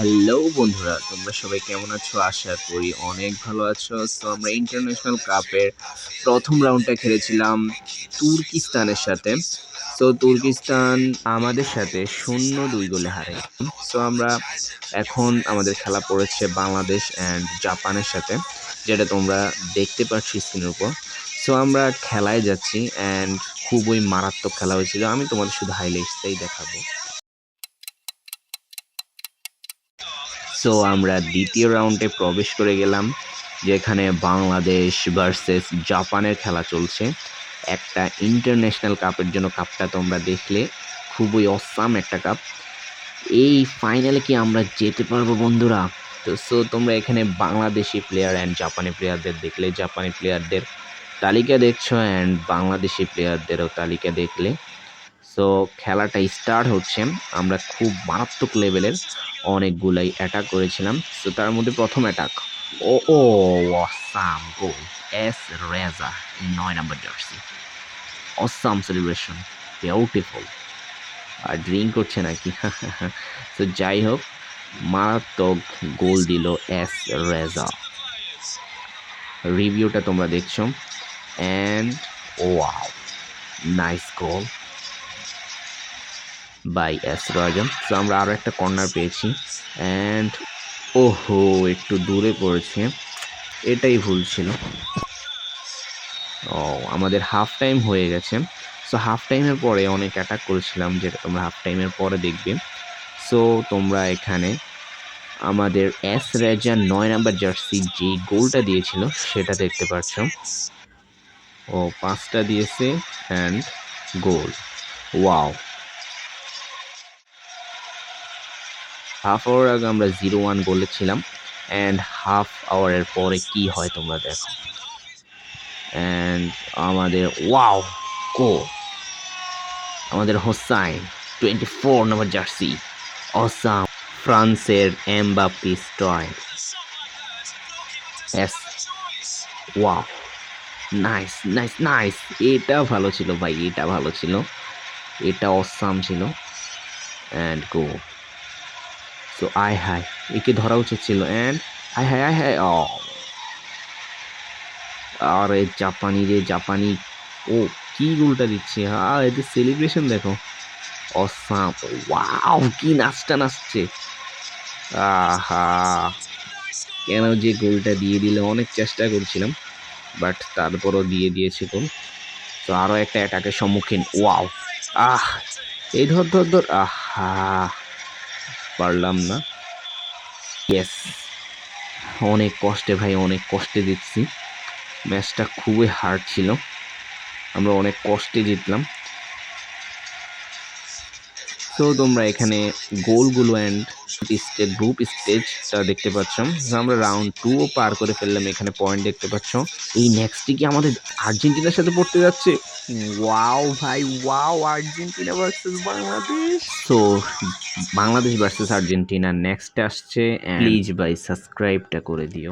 Hello বন্ধুরা, তোমরা সবাই কেমন আছো? আশা করি অনেক ভালো আছো। সো আমরা ইন্টারন্যাশনাল কাপের প্রথম রাউন্ডটা খেলেছিলাম তুর্কিস্তানের সাথে। সো তুর্কিস্তান আমাদের সাথে 0-2 গোলে হারে। সো আমরা এখন আমাদের খেলা পড়েছে বাংলাদেশ অ্যান্ড জাপানের সাথে, যেটা তোমরা দেখতে পাচ্ছ স্ক্রিনের উপর। সো আমরা খেলায় যাচ্ছি অ্যান্ড খুবই মারাত্মক খেলা হয়েছিল। আমি তোমাদের শুধু হাইলাইটসটাই দেখাবো। সো আমরা দ্বিতীয় রাউন্ডে প্রবেশ করে গেলাম, যেখানে বাংলাদেশ ভার্সেস জাপানের খেলা চলছে একটা ইন্টারন্যাশনাল কাপের জন্য। কাপটা তোমরা দেখলে খুবই অসাম একটা কাপ। এই ফাইনালে কি আমরা যেতে পারবো বন্ধুরা? তো তোমরা এখানে বাংলাদেশি প্লেয়ার অ্যান্ড জাপানি প্লেয়ারদের দেখলে, জাপানি প্লেয়ারদের তালিকা দেখছো অ্যান্ড বাংলাদেশি প্লেয়ারদেরও তালিকা দেখলে। সো খেলাটা স্টার্ট হচ্ছে। আমরা খুব মারাত্মক লেভেলের অনেকগুলাই অ্যাটাক করেছিলাম। সো তার মধ্যে প্রথম অ্যাটাক, ও ও অসাম গোল, এস রেজা 9 নম্বর জার্সি, অসাম সেলিব্রেশন, বিউটিফুল। আর ড্রিঙ্ক করছে নাকি? তো যাই হোক, মারাত্মক গোল দিল এস রেজা। রিভিউটা তোমরা দেখছো and wow, nice goal by S Rajan. তো আমরা আরও একটা কর্নার পেয়েছি অ্যান্ড ওহো, একটু দূরে পড়েছে, এটাই ভুল ছিল। ও, আমাদের হাফ টাইম হয়ে গেছে। সো হাফ টাইমের পরে অনেক অ্যাটাক করেছিলাম, যেটা তোমরা হাফ টাইমের পরে দেখবে। সো তোমরা এখানে আমাদের এস রেজা 9 নাম্বার জার্সি যে গোলটা দিয়েছিল সেটা দেখতে পাচ্ছ। ও 5টা দিয়েছে and goal, wow. Half hour আগে আমরা 0-1 গোলে ছিলাম অ্যান্ড হাফ আওয়ারের পরে কি হয় তোমরা দেখো। অ্যান্ড আমাদের ওয়াও গোল, আমাদের হোসাইন 24 নম্বর জার্সি, অসাম। ফ্রান্সের Mbappe style, S, wow, nice nice nice. এটা ভালো ছিল ভাই, এটা ভালো ছিল, এটা অসাম ছিল অ্যান্ড গোল। সো আয় হায়, একে ধরা উচিত ছিল অ্যান্ড আয় হায় আয় হায়, ও আরে জাপানি রে জাপানি, ও কি গোলটা দিচ্ছে, হ্যাঁ এদের সেলিব্রেশন দেখো, অসাম। ওয়াও, কি নাচটা নাচছে, আহা, কেন যে গোলটা দিয়ে দিলে, অনেক চেষ্টা করছিলাম বাট তারপরও দিয়ে দিয়েছে গোল। তো আরও একটা অ্যাটাকের সম্মুখীন, ওয়াও, আহ, এই ধর ধর ধর, আহা, পারলাম না। ইয়েস, অনেক কষ্টে ভাই, অনেক কষ্টে জিতছি। ম্যাচটা খুবই হার্ড ছিল, আমরা অনেক কষ্টে জিতলাম। তো তোমরা এখানে গোলগুলো অ্যান্ড গ্রুপ স্টেজটা দেখতে পাচ্ছ। আমরা রাউন্ড 2ও পার করে ফেললাম, এখানে পয়েন্ট দেখতে পাচ্ছ। এই নেক্সটে কি আমাদের আর্জেন্টিনার সাথে পড়তে যাচ্ছে? ওয়াও ভাই wow, Argentina versus Bangladesh. So Bangladesh versus Argentina next আসছে। প্লিজ ভাই সাবস্ক্রাইবটা করে দিও।